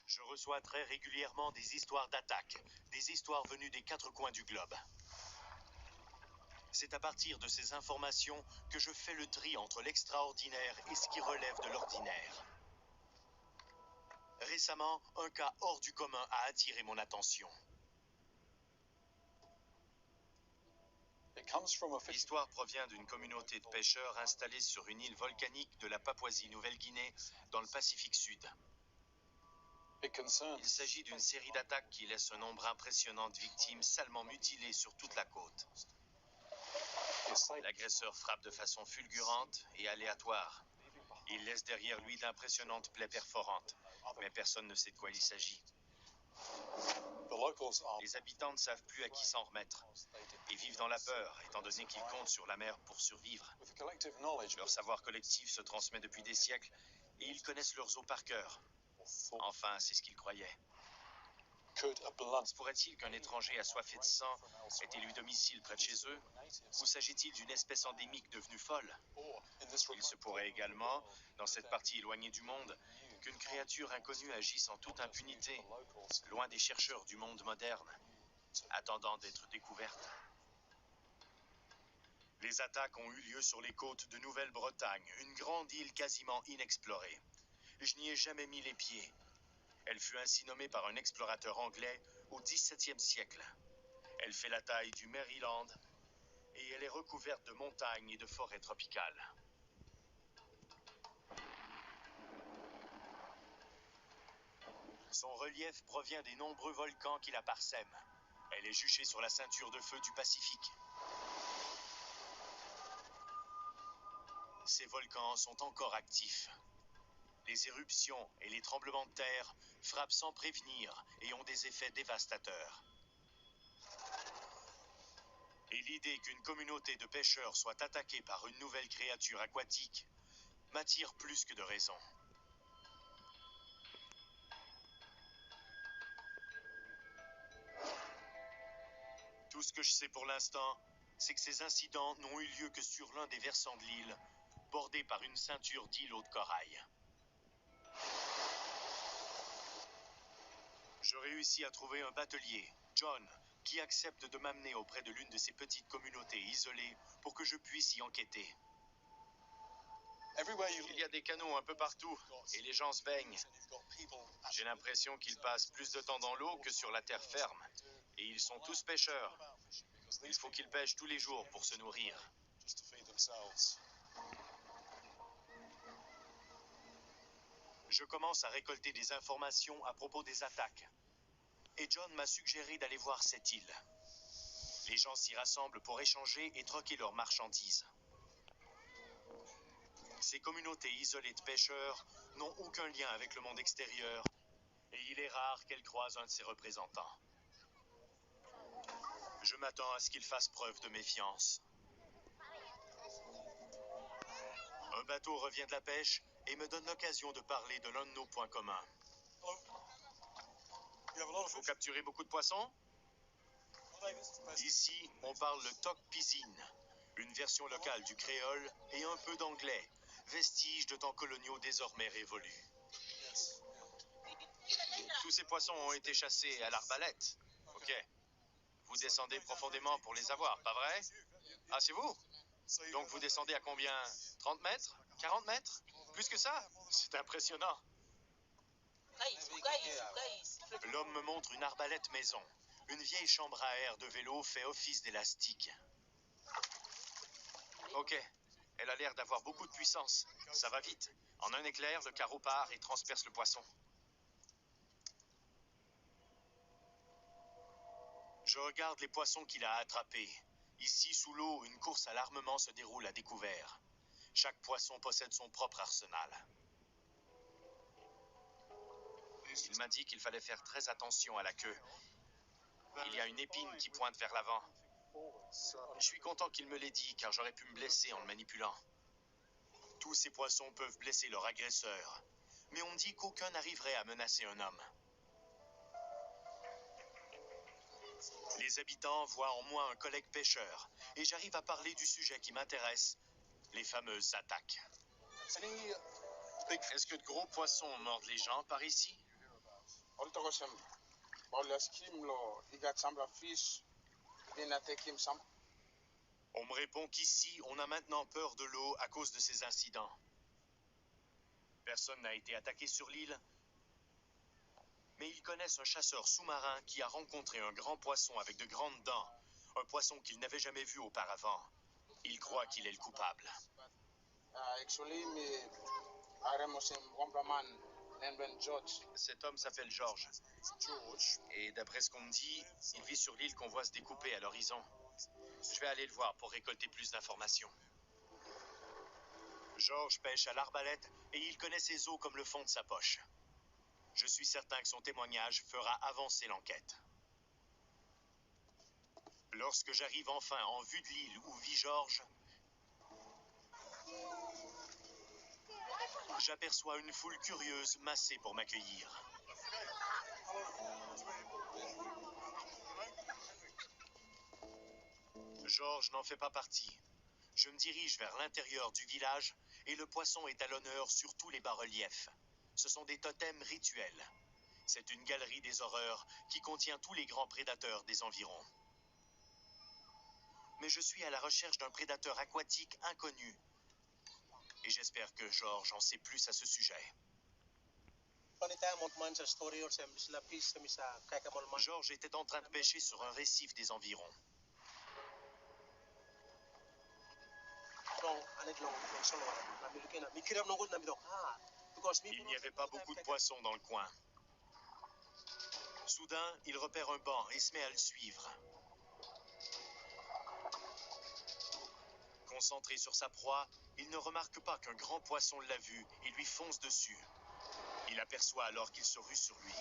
Je reçois très régulièrement des histoires d'attaques, des histoires venues des quatre coins du globe. C'est à partir de ces informations que je fais le tri entre l'extraordinaire et ce qui relève de l'ordinaire. Récemment, un cas hors du commun a attiré mon attention. L'histoire provient d'une communauté de pêcheurs installée sur une île volcanique de la Papouasie-Nouvelle-Guinée dans le Pacifique Sud. Il s'agit d'une série d'attaques qui laisse un nombre impressionnant de victimes salement mutilées sur toute la côte. L'agresseur frappe de façon fulgurante et aléatoire. Il laisse derrière lui d'impressionnantes plaies perforantes, mais personne ne sait de quoi il s'agit. Les habitants ne savent plus à qui s'en remettre et vivent dans la peur, étant donné qu'ils comptent sur la mer pour survivre. Leur savoir collectif se transmet depuis des siècles et ils connaissent leurs eaux par cœur. Enfin, c'est ce qu'ils croyaient. Se pourrait-il qu'un étranger assoiffé de sang ait élu domicile près de chez eux? Ou s'agit-il d'une espèce endémique devenue folle? Il se pourrait également, dans cette partie éloignée du monde, qu'une créature inconnue agisse en toute impunité, loin des chercheurs du monde moderne, attendant d'être découverte. Les attaques ont eu lieu sur les côtes de Nouvelle-Bretagne, une grande île quasiment inexplorée. Je n'y ai jamais mis les pieds. Elle fut ainsi nommée par un explorateur anglais au XVIIe siècle. Elle fait la taille du Maryland et elle est recouverte de montagnes et de forêts tropicales. Son relief provient des nombreux volcans qui la parsèment. Elle est juchée sur la ceinture de feu du Pacifique. Ces volcans sont encore actifs. Les éruptions et les tremblements de terre frappent sans prévenir et ont des effets dévastateurs. Et l'idée qu'une communauté de pêcheurs soit attaquée par une nouvelle créature aquatique m'attire plus que de raison. Tout ce que je sais pour l'instant, c'est que ces incidents n'ont eu lieu que sur l'un des versants de l'île, bordé par une ceinture d'îlots de corail. Je réussis à trouver un batelier, John, qui accepte de m'amener auprès de l'une de ces petites communautés isolées pour que je puisse y enquêter. Il y a des canaux un peu partout et les gens se baignent. J'ai l'impression qu'ils passent plus de temps dans l'eau que sur la terre ferme. Et ils sont tous pêcheurs. Il faut qu'ils pêchent tous les jours pour se nourrir. Je commence à récolter des informations à propos des attaques. Et John m'a suggéré d'aller voir cette île. Les gens s'y rassemblent pour échanger et troquer leurs marchandises. Ces communautés isolées de pêcheurs n'ont aucun lien avec le monde extérieur et il est rare qu'elles croisent un de ses représentants. Je m'attends à ce qu'ils fassent preuve de méfiance. Un bateau revient de la pêche et me donne l'occasion de parler de l'un de nos points communs. Vous capturez beaucoup de poissons? Ici, on parle le tok pisin, une version locale du créole et un peu d'anglais, vestige de temps coloniaux désormais révolus. Tous ces poissons ont été chassés à l'arbalète. Ok. Vous descendez profondément pour les avoir, pas vrai? Ah, c'est vous? Donc vous descendez à combien? 30 mètres? 40 mètres? Plus que ça? C'est impressionnant. L'homme me montre une arbalète maison. Une vieille chambre à air de vélo fait office d'élastique. Ok, elle a l'air d'avoir beaucoup de puissance. Ça va vite. En un éclair, le carreau part et transperce le poisson. Je regarde les poissons qu'il a attrapés. Ici, sous l'eau, une course à l'armement se déroule à découvert. Chaque poisson possède son propre arsenal. Il m'a dit qu'il fallait faire très attention à la queue. Il y a une épine qui pointe vers l'avant. Je suis content qu'il me l'ait dit, car j'aurais pu me blesser en le manipulant. Tous ces poissons peuvent blesser leur agresseur, mais on dit qu'aucun n'arriverait à menacer un homme. Les habitants voient en moi un collègue pêcheur, et j'arrive à parler du sujet qui m'intéresse, les fameuses attaques. Est-ce que de gros poissons mordent les gens par ici? On me répond qu'ici, on a maintenant peur de l'eau à cause de ces incidents. Personne n'a été attaqué sur l'île, mais ils connaissent un chasseur sous-marin qui a rencontré un grand poisson avec de grandes dents, un poisson qu'ils n'avaient jamais vu auparavant. Ils croient qu'il est le coupable. Cet homme s'appelle George. Et d'après ce qu'on me dit, il vit sur l'île qu'on voit se découper à l'horizon. Je vais aller le voir pour récolter plus d'informations. George pêche à l'arbalète et il connaît ses eaux comme le fond de sa poche. Je suis certain que son témoignage fera avancer l'enquête. Lorsque j'arrive enfin en vue de l'île où vit George, j'aperçois une foule curieuse massée pour m'accueillir. George n'en fait pas partie. Je me dirige vers l'intérieur du village et le poisson est à l'honneur sur tous les bas-reliefs. Ce sont des totems rituels. C'est une galerie des horreurs qui contient tous les grands prédateurs des environs. Mais je suis à la recherche d'un prédateur aquatique inconnu. Et j'espère que George en sait plus à ce sujet. George était en train de pêcher sur un récif des environs. Il n'y avait pas beaucoup de poissons dans le coin. Soudain, il repère un banc et se met à le suivre. Concentré sur sa proie, il ne remarque pas qu'un grand poisson l'a vu et lui fonce dessus. Il aperçoit alors qu'il se rue sur lui.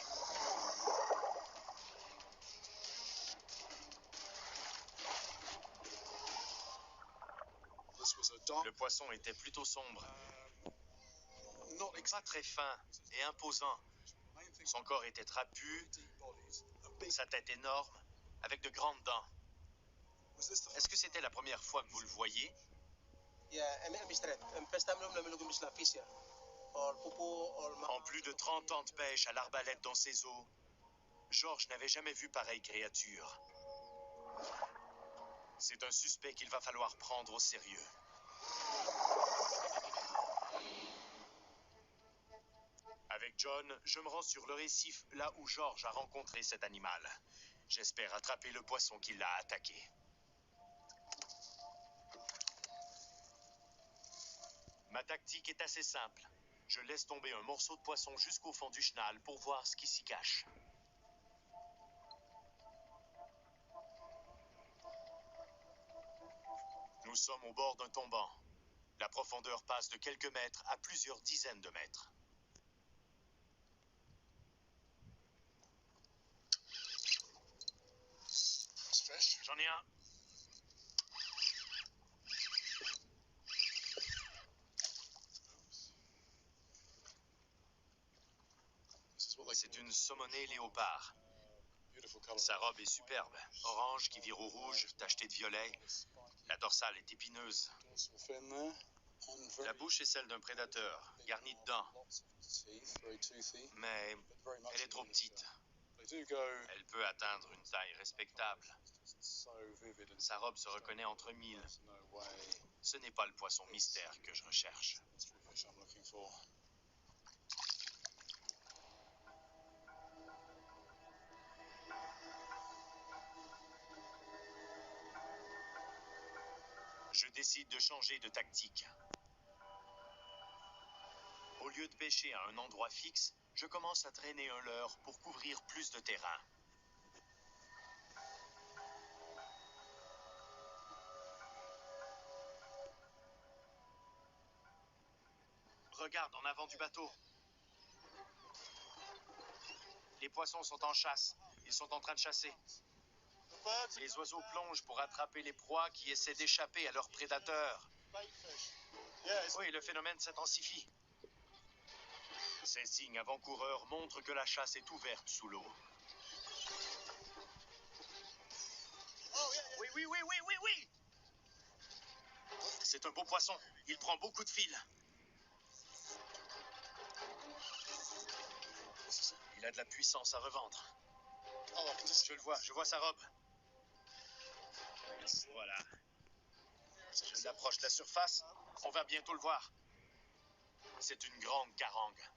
Le poisson était plutôt sombre. Pas très fin et imposant. Son corps était trapu, sa tête énorme, avec de grandes dents. Est-ce que c'était la première fois que vous le voyiez? En plus de 30 ans de pêche à l'arbalète dans ces eaux, George n'avait jamais vu pareille créature. C'est un suspect qu'il va falloir prendre au sérieux. Avec John, je me rends sur le récif, là où George a rencontré cet animal. J'espère attraper le poisson qui l'a attaqué. Ma tactique est assez simple. Je laisse tomber un morceau de poisson jusqu'au fond du chenal pour voir ce qui s'y cache. Nous sommes au bord d'un tombant. La profondeur passe de quelques mètres à plusieurs dizaines de mètres. J'en ai un. C'est une saumonée léopard. Sa robe est superbe, orange qui vire au rouge, tachetée de violet. La dorsale est épineuse. La bouche est celle d'un prédateur, garnie de dents. Mais elle est trop petite. Elle peut atteindre une taille respectable. Sa robe se reconnaît entre mille. Ce n'est pas le poisson mystère que je recherche. Je décide de changer de tactique. Au lieu de pêcher à un endroit fixe, je commence à traîner un leurre pour couvrir plus de terrain. Regarde en avant du bateau. Les poissons sont en chasse. Ils sont en train de chasser. Les oiseaux plongent pour attraper les proies qui essaient d'échapper à leurs prédateurs. Oui, le phénomène s'intensifie. Ces signes avant-coureurs montrent que la chasse est ouverte sous l'eau. Oui, oui, oui, oui, oui, oui! C'est un beau poisson. Il prend beaucoup de fil. Il a de la puissance à revendre. Je vois sa robe. Voilà. Je l'approche de la surface. On va bientôt le voir. C'est une grande carangue.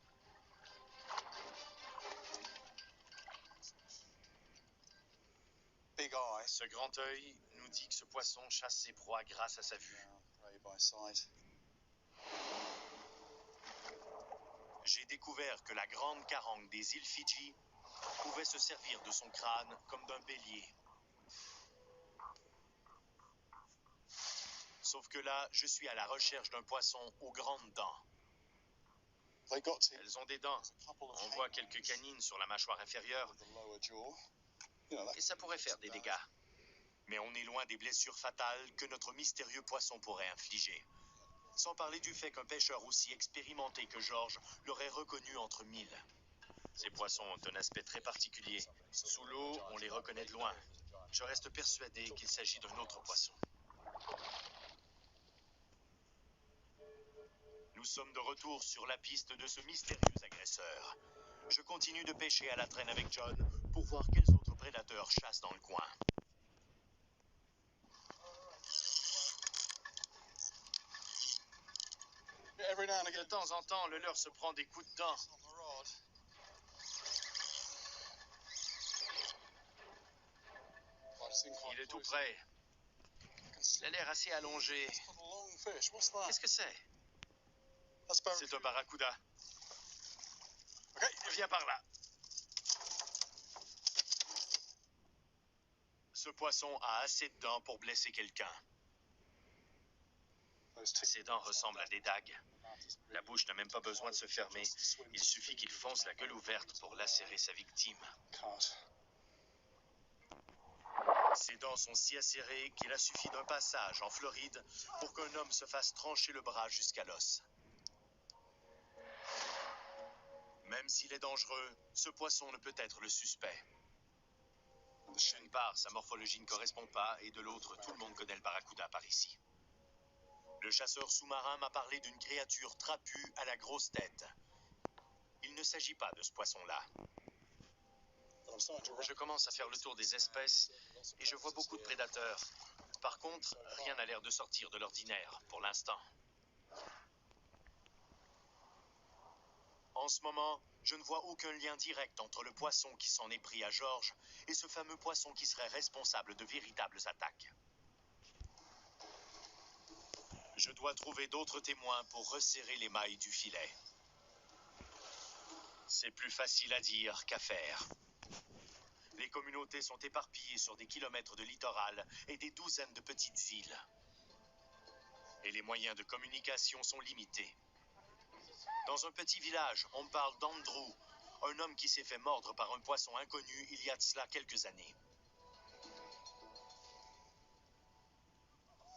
Ce grand œil nous dit que ce poisson chasse ses proies grâce à sa vue. J'ai découvert que la grande carangue des îles Fidji pouvait se servir de son crâne comme d'un bélier. Sauf que là, je suis à la recherche d'un poisson aux grandes dents. Elles ont des dents. On voit quelques canines sur la mâchoire inférieure. Et ça pourrait faire des dégâts. Mais on est loin des blessures fatales que notre mystérieux poisson pourrait infliger. Sans parler du fait qu'un pêcheur aussi expérimenté que George l'aurait reconnu entre mille. Ces poissons ont un aspect très particulier. Sous l'eau, on les reconnaît de loin. Je reste persuadé qu'il s'agit d'un autre poisson. Nous sommes de retour sur la piste de ce mystérieux agresseur. Je continue de pêcher à la traîne avec John pour voir quels autres prédateurs chassent dans le coin. De temps en temps, le leurre se prend des coups de dent. Il est tout près. Il a l'air assez allongé. Qu'est-ce que c'est? C'est un barracuda. Viens par là. Ce poisson a assez de dents pour blesser quelqu'un. Ses dents ressemblent à des dagues. La bouche n'a même pas besoin de se fermer. Il suffit qu'il fonce la gueule ouverte pour lacérer sa victime. Ses dents sont si acérées qu'il a suffi d'un passage en Floride pour qu'un homme se fasse trancher le bras jusqu'à l'os. Même s'il est dangereux, ce poisson ne peut être le suspect. D'une part, sa morphologie ne correspond pas, et de l'autre, tout le monde connaît le barracuda par ici. Le chasseur sous-marin m'a parlé d'une créature trapue à la grosse tête. Il ne s'agit pas de ce poisson-là. Je commence à faire le tour des espèces et je vois beaucoup de prédateurs. Par contre, rien n'a l'air de sortir de l'ordinaire pour l'instant. En ce moment, je ne vois aucun lien direct entre le poisson qui s'en est pris à George et ce fameux poisson qui serait responsable de véritables attaques. Je dois trouver d'autres témoins pour resserrer les mailles du filet. C'est plus facile à dire qu'à faire. Les communautés sont éparpillées sur des kilomètres de littoral et des douzaines de petites îles. Et les moyens de communication sont limités. Dans un petit village, on me parle d'Andrew, un homme qui s'est fait mordre par un poisson inconnu il y a de cela quelques années.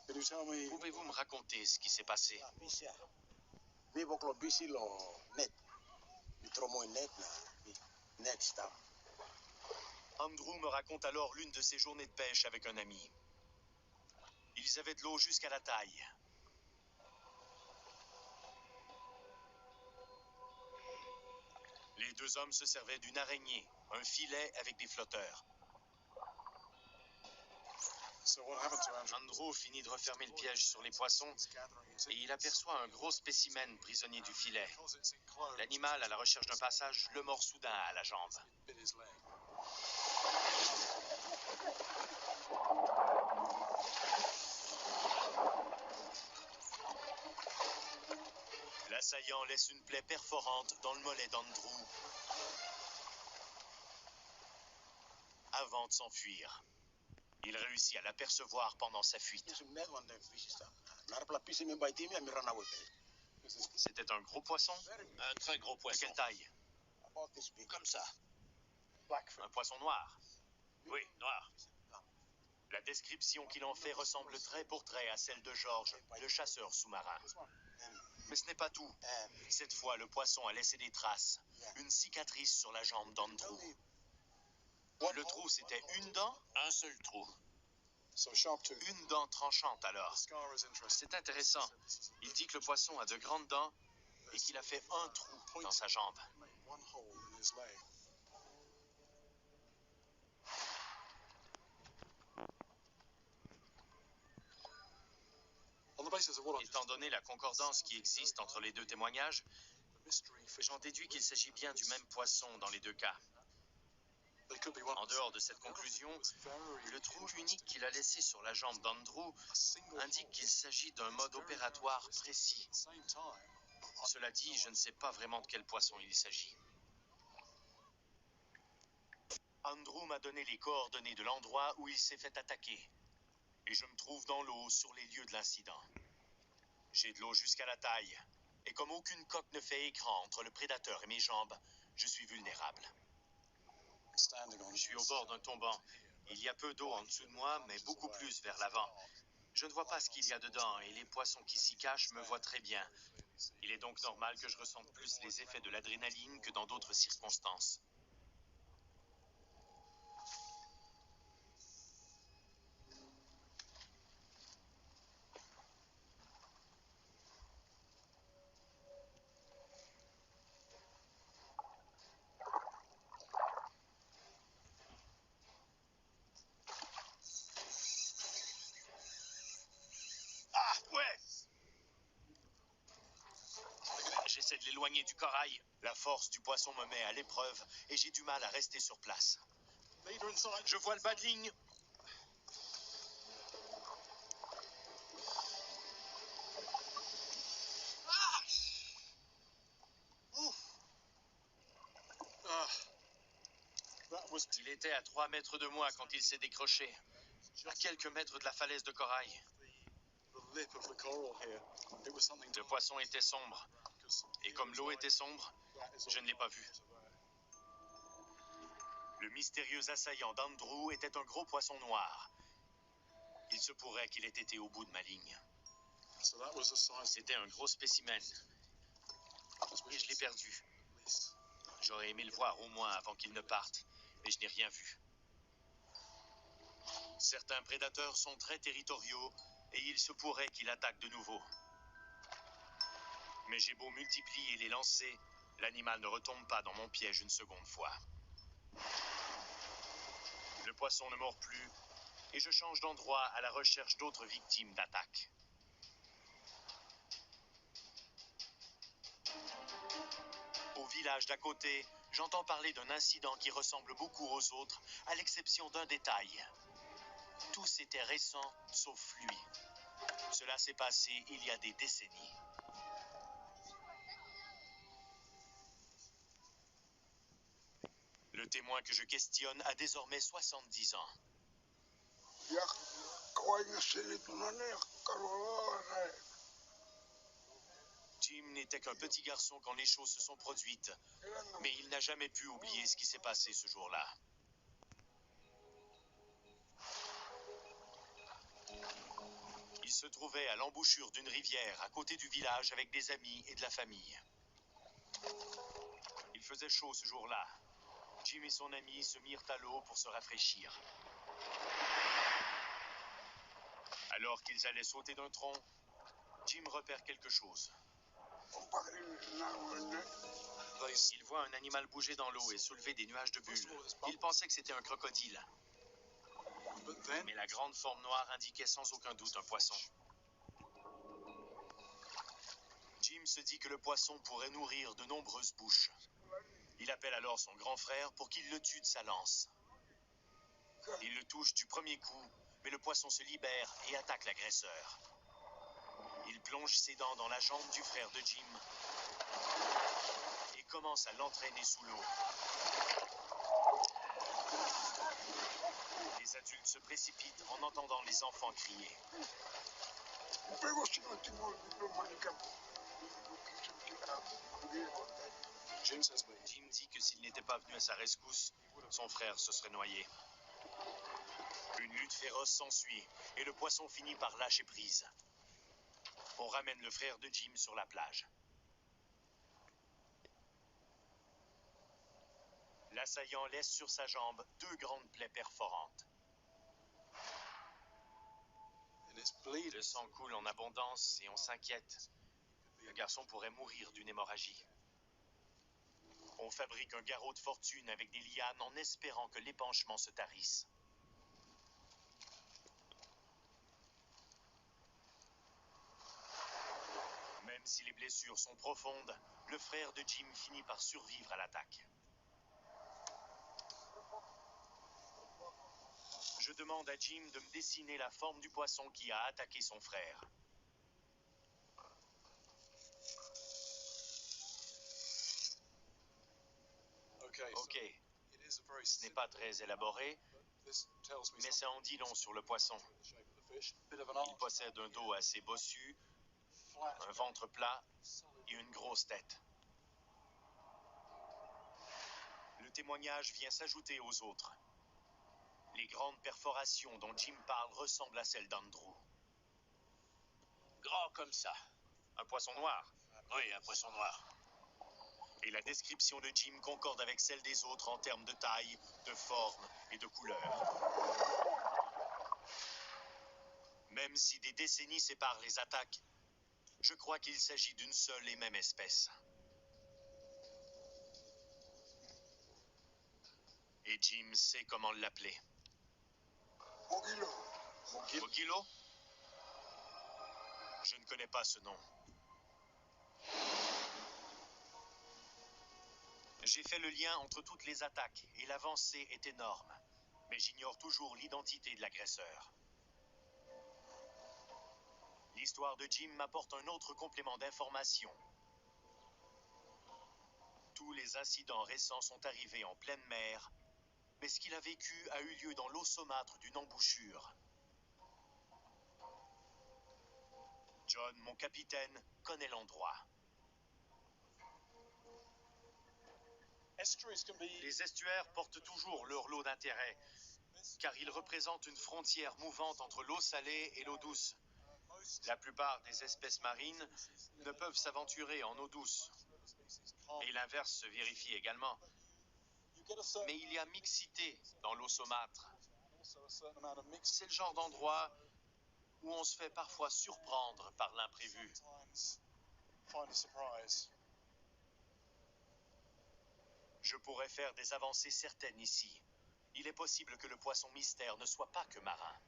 Pouvez-vous me raconter ce qui s'est passé? Andrew me raconte alors l'une de ses journées de pêche avec un ami. Ils avaient de l'eau jusqu'à la taille. Les deux hommes se servaient d'une araignée, un filet avec des flotteurs. Andrew finit de refermer le piège sur les poissons et il aperçoit un gros spécimen prisonnier du filet. L'animal, à la recherche d'un passage, le mord soudain à la jambe. L'assaillant laisse une plaie perforante dans le mollet d'Andrew avant de s'enfuir. Il réussit à l'apercevoir pendant sa fuite. C'était un gros poisson? Un très gros poisson. De quelle taille? Comme ça. Un poisson noir? Oui, noir. La description qu'il en fait ressemble trait pour trait à celle de George, le chasseur sous-marin. Mais ce n'est pas tout. Cette fois, le poisson a laissé des traces. Une cicatrice sur la jambe d'Andrew. Le trou, c'était une dent? Un seul trou. Une dent tranchante, alors. C'est intéressant. Il dit que le poisson a de grandes dents et qu'il a fait un trou dans sa jambe. Étant donné la concordance qui existe entre les deux témoignages, j'en déduis qu'il s'agit bien du même poisson dans les deux cas. En dehors de cette conclusion, le trou unique qu'il a laissé sur la jambe d'Andrew indique qu'il s'agit d'un mode opératoire précis. Cela dit, je ne sais pas vraiment de quel poisson il s'agit. Andrew m'a donné les coordonnées de l'endroit où il s'est fait attaquer. Et je me trouve dans l'eau sur les lieux de l'incident. J'ai de l'eau jusqu'à la taille. Et comme aucune coque ne fait écran entre le prédateur et mes jambes, je suis vulnérable. Je suis au bord d'un tombant. Il y a peu d'eau en dessous de moi, mais beaucoup plus vers l'avant. Je ne vois pas ce qu'il y a dedans et les poissons qui s'y cachent me voient très bien. Il est donc normal que je ressente plus les effets de l'adrénaline que dans d'autres circonstances. Ah, ouais! J'essaie de l'éloigner du corail. La force du poisson me met à l'épreuve et j'ai du mal à rester sur place. Je vois le bas de ligne. Il était à 3 mètres de moi quand il s'est décroché, à quelques mètres de la falaise de corail. Le poisson était sombre, et comme l'eau était sombre, je ne l'ai pas vu. Le mystérieux assaillant d'Andrew était un gros poisson noir. Il se pourrait qu'il ait été au bout de ma ligne. C'était un gros spécimen, et je l'ai perdu. J'aurais aimé le voir au moins avant qu'il ne parte, mais je n'ai rien vu. Certains prédateurs sont très territoriaux et il se pourrait qu'il attaque de nouveau. Mais j'ai beau multiplier les lancers, l'animal ne retombe pas dans mon piège une seconde fois. Le poisson ne mord plus et je change d'endroit à la recherche d'autres victimes d'attaque. Au village d'à côté, j'entends parler d'un incident qui ressemble beaucoup aux autres, à l'exception d'un détail. Tous étaient récents, sauf lui. Cela s'est passé il y a des décennies. Le témoin que je questionne a désormais 70 ans. Jim n'était qu'un petit garçon quand les choses se sont produites, mais il n'a jamais pu oublier ce qui s'est passé ce jour-là. Il se trouvait à l'embouchure d'une rivière à côté du village avec des amis et de la famille. Il faisait chaud ce jour-là. Jim et son ami se mirent à l'eau pour se rafraîchir. Alors qu'ils allaient sauter d'un tronc, Jim repère quelque chose. Il voit un animal bouger dans l'eau et soulever des nuages de bulles. Il pensait que c'était un crocodile. Mais la grande forme noire indiquait sans aucun doute un poisson. Jim se dit que le poisson pourrait nourrir de nombreuses bouches. Il appelle alors son grand frère pour qu'il le tue de sa lance. Il le touche du premier coup, mais le poisson se libère et attaque l'agresseur. Il plonge ses dents dans la jambe du frère de Jim et commence à l'entraîner sous l'eau. Les adultes se précipitent en entendant les enfants crier. Jim dit que s'il n'était pas venu à sa rescousse, son frère se serait noyé. Une lutte féroce s'ensuit et le poisson finit par lâcher prise. On ramène le frère de Jim sur la plage. L'assaillant laisse sur sa jambe 2 grandes plaies perforantes. Le sang coule en abondance et on s'inquiète. Le garçon pourrait mourir d'une hémorragie. On fabrique un garrot de fortune avec des lianes en espérant que l'épanchement se tarisse. Même si les blessures sont profondes, le frère de Jim finit par survivre à l'attaque. Je demande à Jim de me dessiner la forme du poisson qui a attaqué son frère. Ok, ce n'est pas très élaboré, mais ça en dit long sur le poisson. Il possède un dos assez bossu, un ventre plat et une grosse tête. Le témoignage vient s'ajouter aux autres. Les grandes perforations dont Jim parle ressemblent à celles d'Andrew. Grand comme ça. Un poisson noir. Oui, un poisson noir. Et la description de Jim concorde avec celle des autres en termes de taille, de forme et de couleur. Même si des décennies séparent les attaques, je crois qu'il s'agit d'une seule et même espèce. Et Jim sait comment l'appeler. Mogilo? Je ne connais pas ce nom. J'ai fait le lien entre toutes les attaques et l'avancée est énorme. Mais j'ignore toujours l'identité de l'agresseur. L'histoire de Jim m'apporte un autre complément d'information. Tous les incidents récents sont arrivés en pleine mer, mais ce qu'il a vécu a eu lieu dans l'eau saumâtre d'une embouchure. John, mon capitaine, connaît l'endroit. Les estuaires portent toujours leur lot d'intérêt, car ils représentent une frontière mouvante entre l'eau salée et l'eau douce. La plupart des espèces marines ne peuvent s'aventurer en eau douce. Et l'inverse se vérifie également. Mais il y a mixité dans l'eau saumâtre. C'est le genre d'endroit où on se fait parfois surprendre par l'imprévu. Je pourrais faire des avancées certaines ici. Il est possible que le poisson mystère ne soit pas que marin.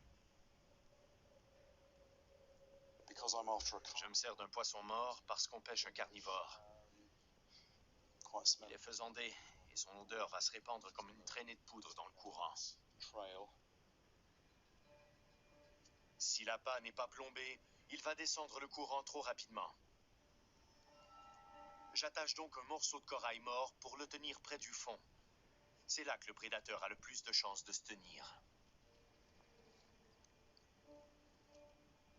Je me sers d'un poisson mort parce qu'on pêche un carnivore. Il est faisandé et son odeur va se répandre comme une traînée de poudre dans le courant. Si l'appât n'est pas plombé, il va descendre le courant trop rapidement. J'attache donc un morceau de corail mort pour le tenir près du fond. C'est là que le prédateur a le plus de chances de se tenir.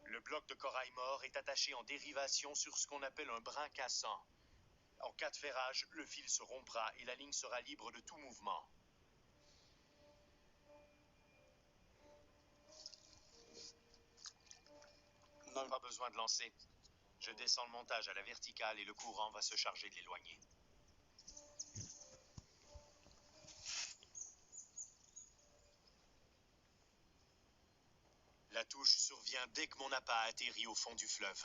Le bloc de corail mort est attaché en dérivation sur ce qu'on appelle un brin cassant. En cas de ferrage, le fil se rompra et la ligne sera libre de tout mouvement. Pas besoin de lancer. Je descends le montage à la verticale et le courant va se charger de l'éloigner. La touche survient dès que mon appât atterrit au fond du fleuve.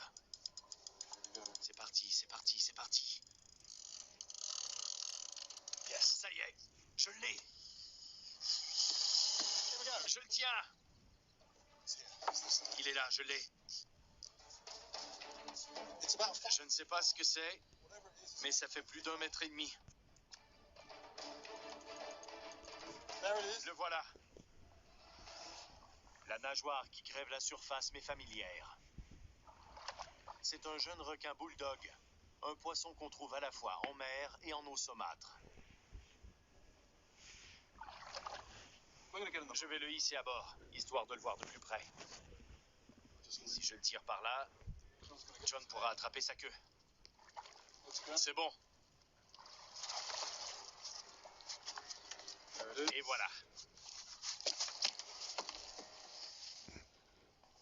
C'est parti, c'est parti, c'est parti. Yes, ça y est, je l'ai. Je le tiens. Il est là, je l'ai. Je ne sais pas ce que c'est, mais ça fait plus d'1,5 mètre. Le voilà. La nageoire qui crève la surface m'est familière. C'est un jeune requin bulldog, un poisson qu'on trouve à la fois en mer et en eau saumâtre. Je vais le hisser à bord, histoire de le voir de plus près. Si je le tire par là, John pourra attraper sa queue. C'est bon. Et voilà.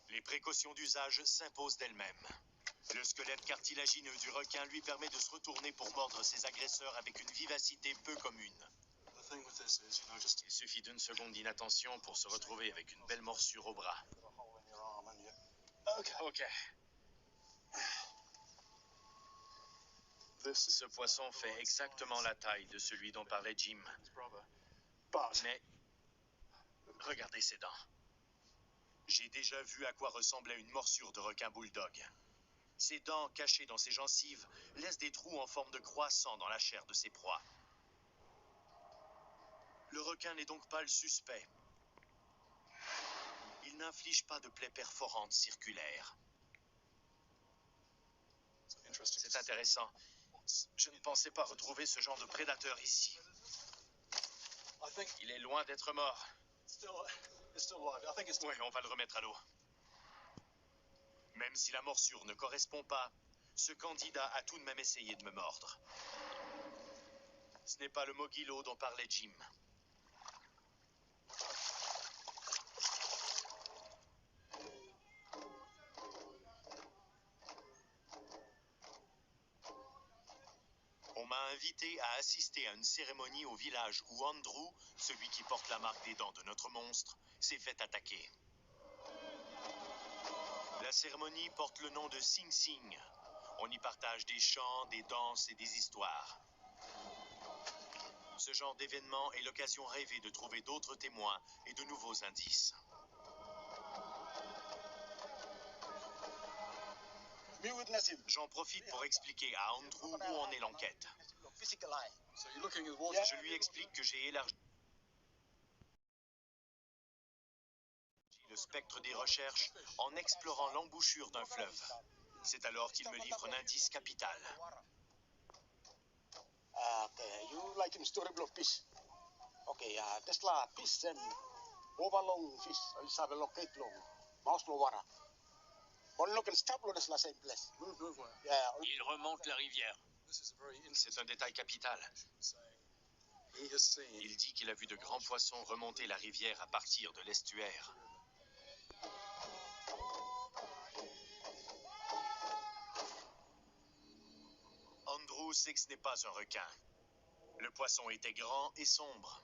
Les précautions d'usage s'imposent d'elles-mêmes. Le squelette cartilagineux du requin lui permet de se retourner pour mordre ses agresseurs avec une vivacité peu commune. Il suffit d'une seconde d'inattention pour se retrouver avec une belle morsure au bras. Ok. Ce poisson fait exactement la taille de celui dont parlait Jim. Mais regardez ses dents. J'ai déjà vu à quoi ressemblait une morsure de requin bulldog. Ses dents, cachées dans ses gencives, laissent des trous en forme de croissant dans la chair de ses proies. Le requin n'est donc pas le suspect. Il n'inflige pas de plaies perforantes circulaires. C'est intéressant. Je ne pensais pas retrouver ce genre de prédateur ici. Il est loin d'être mort. Oui, on va le remettre à l'eau. Même si la morsure ne correspond pas, ce candidat a tout de même essayé de me mordre. Ce n'est pas le Mogilo dont parlait Jim. On m'a invité à assister à une cérémonie au village où Andrew, celui qui porte la marque des dents de notre monstre, s'est fait attaquer. La cérémonie porte le nom de Sing Sing. On y partage des chants, des danses et des histoires. Ce genre d'événement est l'occasion rêvée de trouver d'autres témoins et de nouveaux indices. J'en profite pour expliquer à Andrew où en est l'enquête. Je lui explique que j'ai élargi le spectre des recherches en explorant l'embouchure d'un fleuve. C'est alors qu'il me livre un indice capital. Il remonte la rivière. C'est un détail capital. Il dit qu'il a vu de grands poissons remonter la rivière à partir de l'estuaire. Andrew sait que ce n'est pas un requin. Le poisson était grand et sombre.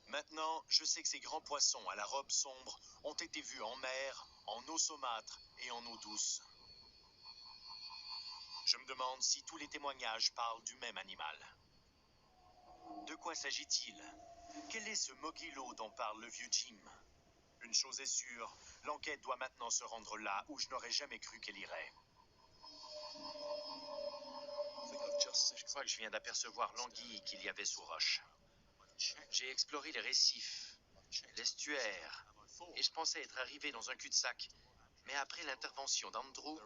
Maintenant, je sais que ces grands poissons à la robe sombre ont été vus en mer, en eau saumâtre et en eau douce. Je me demande si tous les témoignages parlent du même animal. De quoi s'agit-il? Quel est ce Mogilo dont parle le vieux Jim? Une chose est sûre, l'enquête doit maintenant se rendre là où je n'aurais jamais cru qu'elle irait. Je crois que je viens d'apercevoir l'anguille qu'il y avait sous roche. J'ai exploré les récifs, l'estuaire, et je pensais être arrivé dans un cul-de-sac. Mais après l'intervention d'Andrew,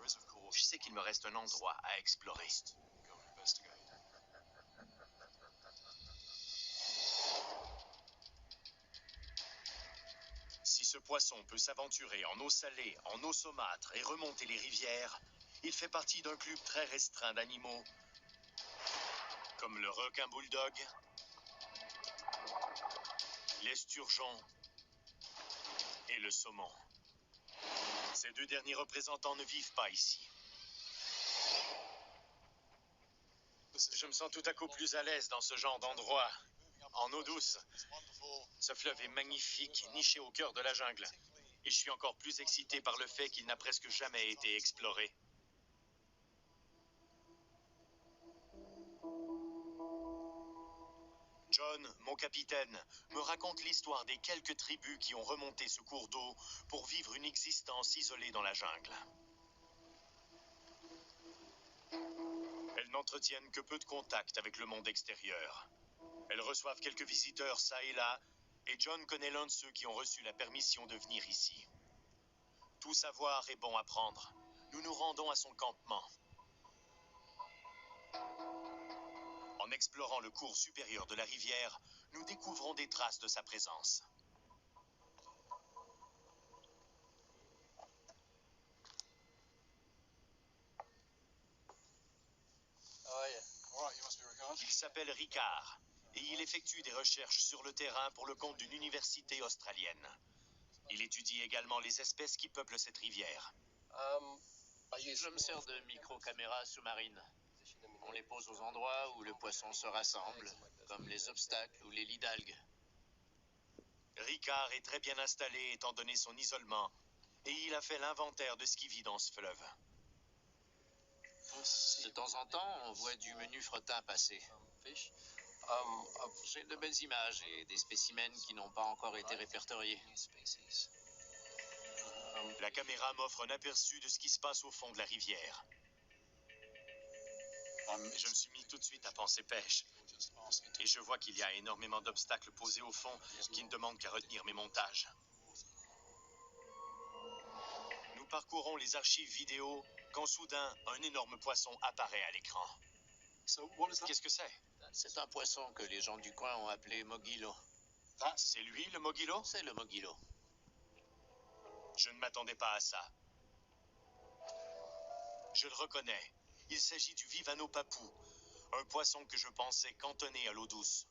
je sais qu'il me reste un endroit à explorer. Si ce poisson peut s'aventurer en eau salée, en eau saumâtre et remonter les rivières, il fait partie d'un club très restreint d'animaux, comme le requin bulldog, l'esturgeon et le saumon. Ces deux derniers représentants ne vivent pas ici. Je me sens tout à coup plus à l'aise dans ce genre d'endroit, en eau douce. Ce fleuve est magnifique, niché au cœur de la jungle. Et je suis encore plus excité par le fait qu'il n'a presque jamais été exploré. John, mon capitaine, me raconte l'histoire des quelques tribus qui ont remonté ce cours d'eau pour vivre une existence isolée dans la jungle. Elles n'entretiennent que peu de contact avec le monde extérieur. Elles reçoivent quelques visiteurs ça et là, et John connaît l'un de ceux qui ont reçu la permission de venir ici. Tout savoir est bon à prendre. Nous nous rendons à son campement. En explorant le cours supérieur de la rivière, nous découvrons des traces de sa présence. Il s'appelle Ricard et il effectue des recherches sur le terrain pour le compte d'une université australienne. Il étudie également les espèces qui peuplent cette rivière. Je me sers de micro-caméras sous-marines. On les pose aux endroits où le poisson se rassemble, comme les obstacles ou les lits d'algues. Ricard est très bien installé étant donné son isolement et il a fait l'inventaire de ce qui vit dans ce fleuve. De temps en temps, on voit du menu fretin passer. J'ai de belles images et des spécimens qui n'ont pas encore été répertoriés. La caméra m'offre un aperçu de ce qui se passe au fond de la rivière. Je me suis mis tout de suite à penser pêche. Et je vois qu'il y a énormément d'obstacles posés au fond qui ne demandent qu'à retenir mes montages. Nous parcourons les archives vidéo quand soudain, un énorme poisson apparaît à l'écran. Qu'est-ce que c'est? C'est un poisson que les gens du coin ont appelé Mogilo. C'est lui, le Mogilo? C'est le Mogilo. Je ne m'attendais pas à ça. Je le reconnais. Il s'agit du Vivano papou, un poisson que je pensais cantonné à l'eau douce.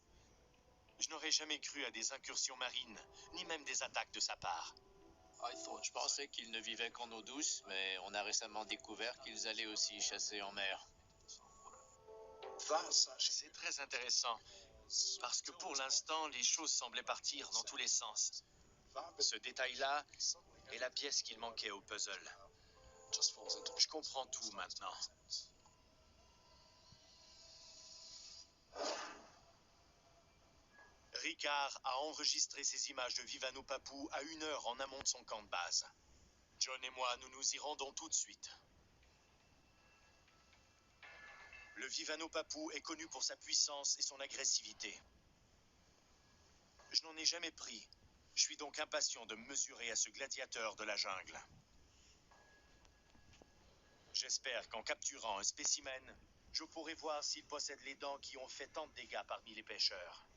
Je n'aurais jamais cru à des incursions marines, ni même des attaques de sa part. Je pensais qu'ils ne vivaient qu'en eau douce, mais on a récemment découvert qu'ils allaient aussi chasser en mer. C'est très intéressant, parce que pour l'instant, les choses semblaient partir dans tous les sens. Ce détail-là est la pièce qu'il manquait au puzzle. Je comprends tout maintenant. Ricard a enregistré ces images de Vivano papou à 1 heure en amont de son camp de base. John et moi, nous nous y rendons tout de suite. Le Vivano papou est connu pour sa puissance et son agressivité. Je n'en ai jamais pris. Je suis donc impatient de me mesurer à ce gladiateur de la jungle. J'espère qu'en capturant un spécimen, je pourrai voir s'il possède les dents qui ont fait tant de dégâts parmi les pêcheurs.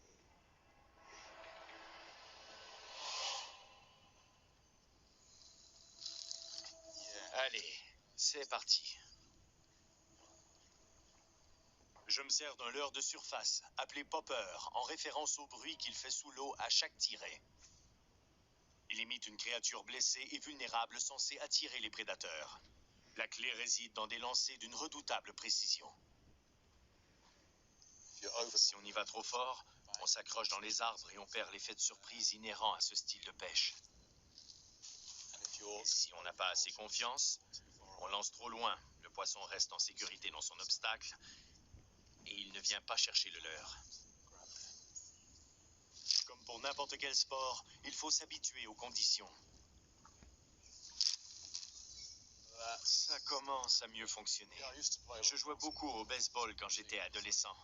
Allez, c'est parti. Je me sers d'un leurre de surface, appelé popper, en référence au bruit qu'il fait sous l'eau à chaque tirée. Il imite une créature blessée et vulnérable censée attirer les prédateurs. La clé réside dans des lancers d'une redoutable précision. Si on y va trop fort, on s'accroche dans les arbres et on perd l'effet de surprise inhérent à ce style de pêche. Si on n'a pas assez confiance, on lance trop loin. Le poisson reste en sécurité dans son obstacle et il ne vient pas chercher le leurre. Comme pour n'importe quel sport, il faut s'habituer aux conditions. Ça commence à mieux fonctionner. Je jouais beaucoup au baseball quand j'étais adolescent.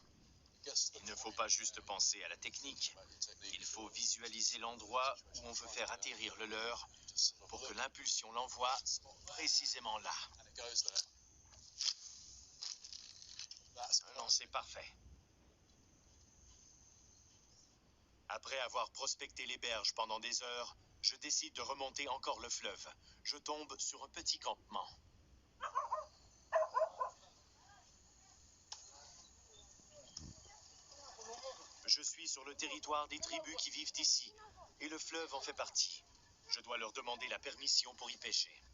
Il ne faut pas juste penser à la technique. Il faut visualiser l'endroit où on veut faire atterrir le leurre pour que l'impulsion l'envoie précisément là. Un lancer parfait. Après avoir prospecté les berges pendant des heures, je décide de remonter encore le fleuve. Je tombe sur un petit campement. Je suis sur le territoire des tribus qui vivent ici, et le fleuve en fait partie. Je dois leur demander la permission pour y pêcher.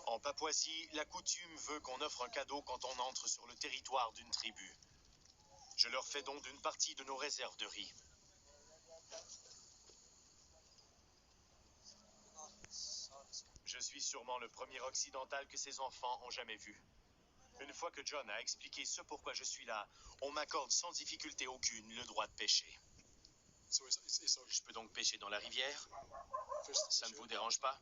En Papouasie, la coutume veut qu'on offre un cadeau quand on entre sur le territoire d'une tribu. Je leur fais don d'une partie de nos réserves de riz. Je suis sûrement le premier occidental que ces enfants ont jamais vu. Une fois que John a expliqué ce pourquoi je suis là, on m'accorde sans difficulté aucune le droit de pêcher. Je peux donc pêcher dans la rivière? Ça ne vous dérange pas?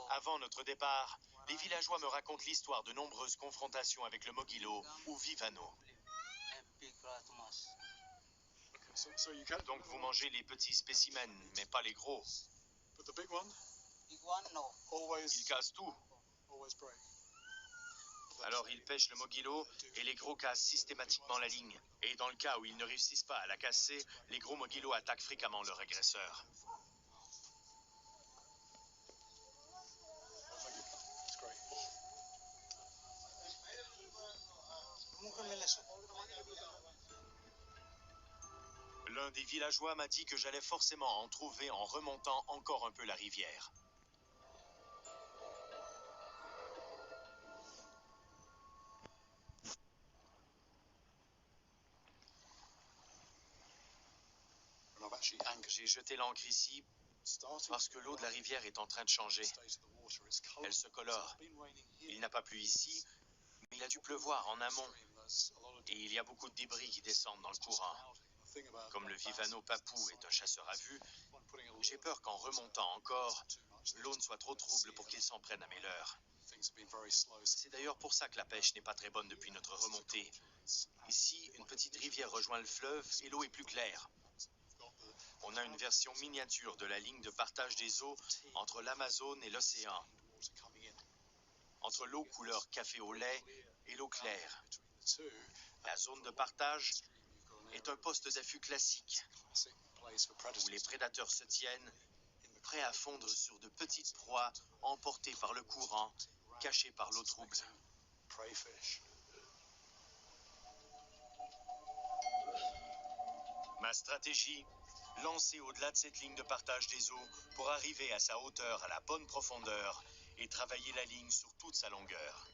Avant notre départ, les villageois me racontent l'histoire de nombreuses confrontations avec le Mogilo ou Vivano. Donc vous mangez les petits spécimens, mais pas les gros. Ils cassent tout. Alors ils pêchent le Mogilo et les gros cassent systématiquement la ligne. Et dans le cas où ils ne réussissent pas à la casser, les gros Mogilo attaquent fréquemment leur agresseur. L'un des villageois m'a dit que j'allais forcément en trouver en remontant encore un peu la rivière. J'ai jeté l'ancre ici Parce que l'eau de la rivière est en train de changer. Elle se colore. Il n'a pas plu ici, mais il a dû pleuvoir en amont. Et il y a beaucoup de débris qui descendent dans le courant. Comme le Vivano papou est un chasseur à vue, j'ai peur qu'en remontant encore, l'eau ne soit trop trouble pour qu'il s'en prenne à mes leurres. C'est d'ailleurs pour ça que la pêche n'est pas très bonne depuis notre remontée. Ici, une petite rivière rejoint le fleuve et l'eau est plus claire. On a une version miniature de la ligne de partage des eaux entre l'Amazone et l'océan. Entre l'eau couleur café au lait et l'eau claire. La zone de partage est un poste d'affût classique, où les prédateurs se tiennent, prêts à fondre sur de petites proies emportées par le courant, cachées par l'eau trouble. Ma stratégie, lancer au-delà de cette ligne de partage des eaux pour arriver à sa hauteur à la bonne profondeur et travailler la ligne sur toute sa longueur.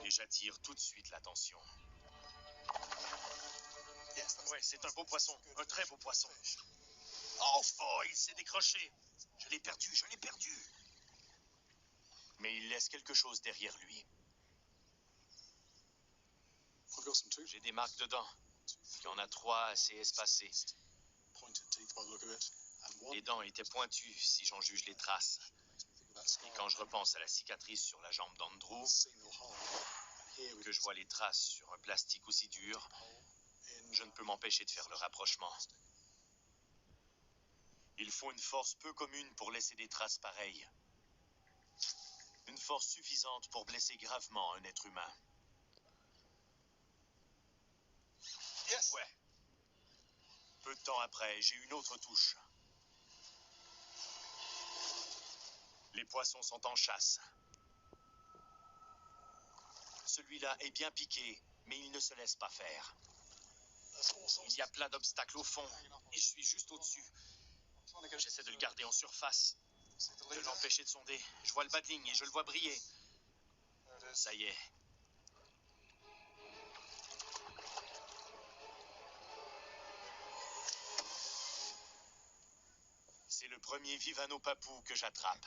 Et j'attire tout de suite l'attention. Ouais, c'est un beau poisson, un très beau poisson. Oh, il s'est décroché. Je l'ai perdu. Mais il laisse quelque chose derrière lui. J'ai des marques dedans. Il y en a 3 assez espacées. Les dents étaient pointues, si j'en juge les traces. Et quand je repense à la cicatrice sur la jambe d'Andrew, que je vois les traces sur un plastique aussi dur, je ne peux m'empêcher de faire le rapprochement. Il faut une force peu commune pour laisser des traces pareilles. Une force suffisante pour blesser gravement un être humain. Ouais. Peu de temps après, j'ai une autre touche. Les poissons sont en chasse. Celui-là est bien piqué, mais il ne se laisse pas faire. Il y a plein d'obstacles au fond, et je suis juste au-dessus. J'essaie de le garder en surface, de l'empêcher de sonder. Je vois le bas de ligne et je le vois briller. Ça y est. C'est le premier Vivano papou que j'attrape.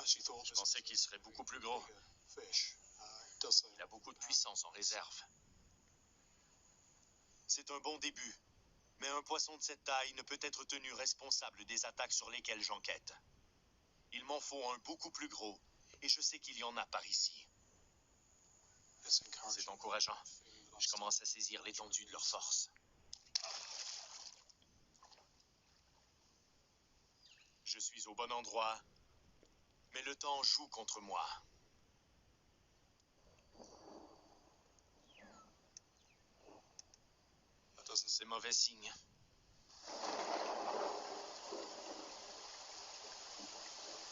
Je pensais qu'il serait beaucoup plus gros. Il a beaucoup de puissance en réserve. C'est un bon début, mais un poisson de cette taille ne peut être tenu responsable des attaques sur lesquelles j'enquête. Il m'en faut un beaucoup plus gros, et je sais qu'il y en a par ici. C'est encourageant. Je commence à saisir l'étendue de leur force. Je suis au bon endroit, mais le temps joue contre moi. C'est mauvais signe.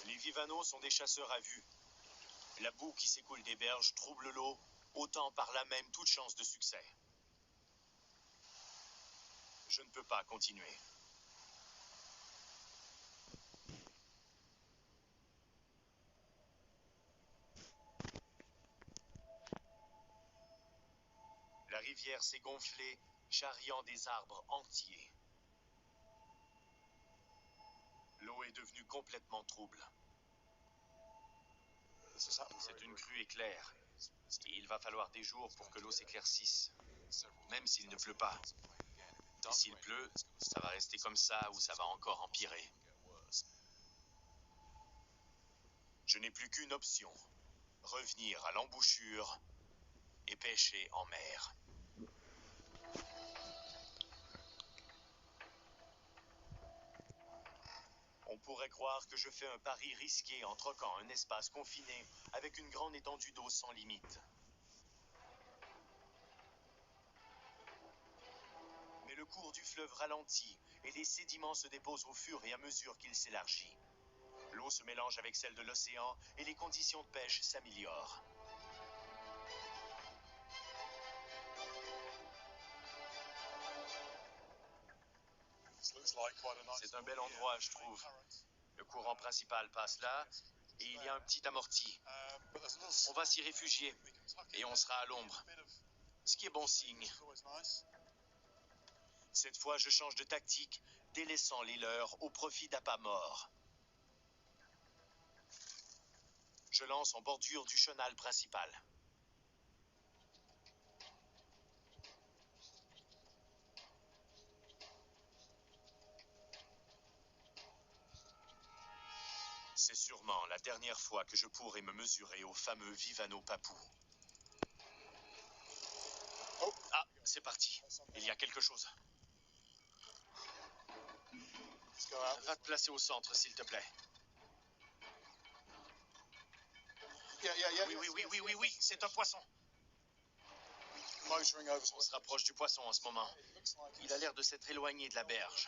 Les Vivanos sont des chasseurs à vue. La boue qui s'écoule des berges trouble l'eau, autant par là même toute chance de succès. Je ne peux pas continuer. La rivière s'est gonflée, charriant des arbres entiers. L'eau est devenue complètement trouble. C'est une crue éclair, et il va falloir des jours pour que l'eau s'éclaircisse, même s'il ne pleut pas. Et s'il pleut, ça va rester comme ça ou ça va encore empirer. Je n'ai plus qu'une option, revenir à l'embouchure et pêcher en mer. On pourrait croire que je fais un pari risqué en troquant un espace confiné avec une grande étendue d'eau sans limite. Mais le cours du fleuve ralentit et les sédiments se déposent au fur et à mesure qu'il s'élargit. L'eau se mélange avec celle de l'océan et les conditions de pêche s'améliorent. C'est un bel endroit, je trouve. Le courant principal passe là, et il y a un petit amorti. On va s'y réfugier, et on sera à l'ombre. Ce qui est bon signe. Cette fois, je change de tactique, délaissant les leurs au profit d'appâts morts. Je lance en bordure du chenal principal. C'est sûrement la dernière fois que je pourrai me mesurer au fameux Vivano Papou. Oh, ah, c'est parti. Il y a quelque chose. Va te placer au centre, s'il te plaît. Oui, c'est un poisson. On se rapproche du poisson en ce moment. Il a l'air de s'être éloigné de la berge.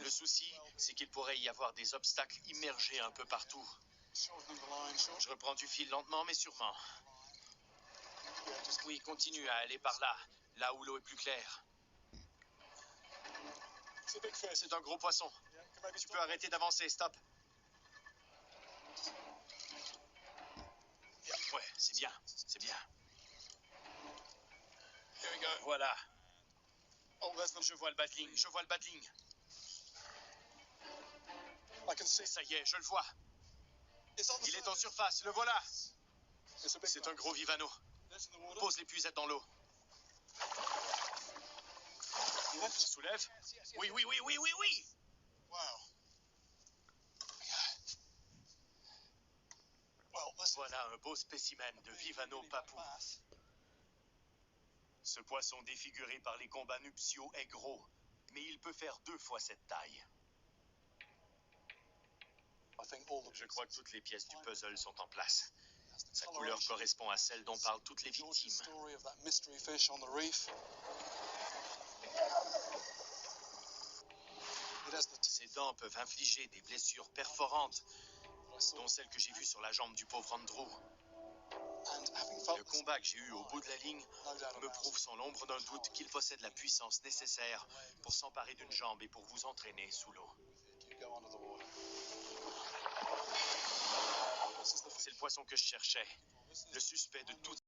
Le souci, c'est qu'il pourrait y avoir des obstacles immergés un peu partout. Je reprends du fil lentement mais sûrement. Oui, continue à aller par là, là où l'eau est plus claire. C'est un gros poisson. Tu peux arrêter d'avancer, stop. Ouais, c'est bien, c'est bien. Voilà. Je vois le badling, Ça y est, je le vois. Il est en surface, le voilà. C'est un gros Vivano. Pose l'épuisette dans l'eau. Soulève. Oui. Voilà un beau spécimen de Vivano Papou. Ce poisson défiguré par les combats nuptiaux est gros, mais il peut faire 2 fois cette taille. Je crois que toutes les pièces du puzzle sont en place. Sa couleur correspond à celle dont parlent toutes les victimes. Ses dents peuvent infliger des blessures perforantes, dont celle que j'ai vue sur la jambe du pauvre Andrew. Le combat que j'ai eu au bout de la ligne me prouve sans l'ombre d'un doute qu'il possède la puissance nécessaire pour s'emparer d'une jambe et pour vous entraîner sous l'eau. C'est le poisson que je cherchais, le suspect de toute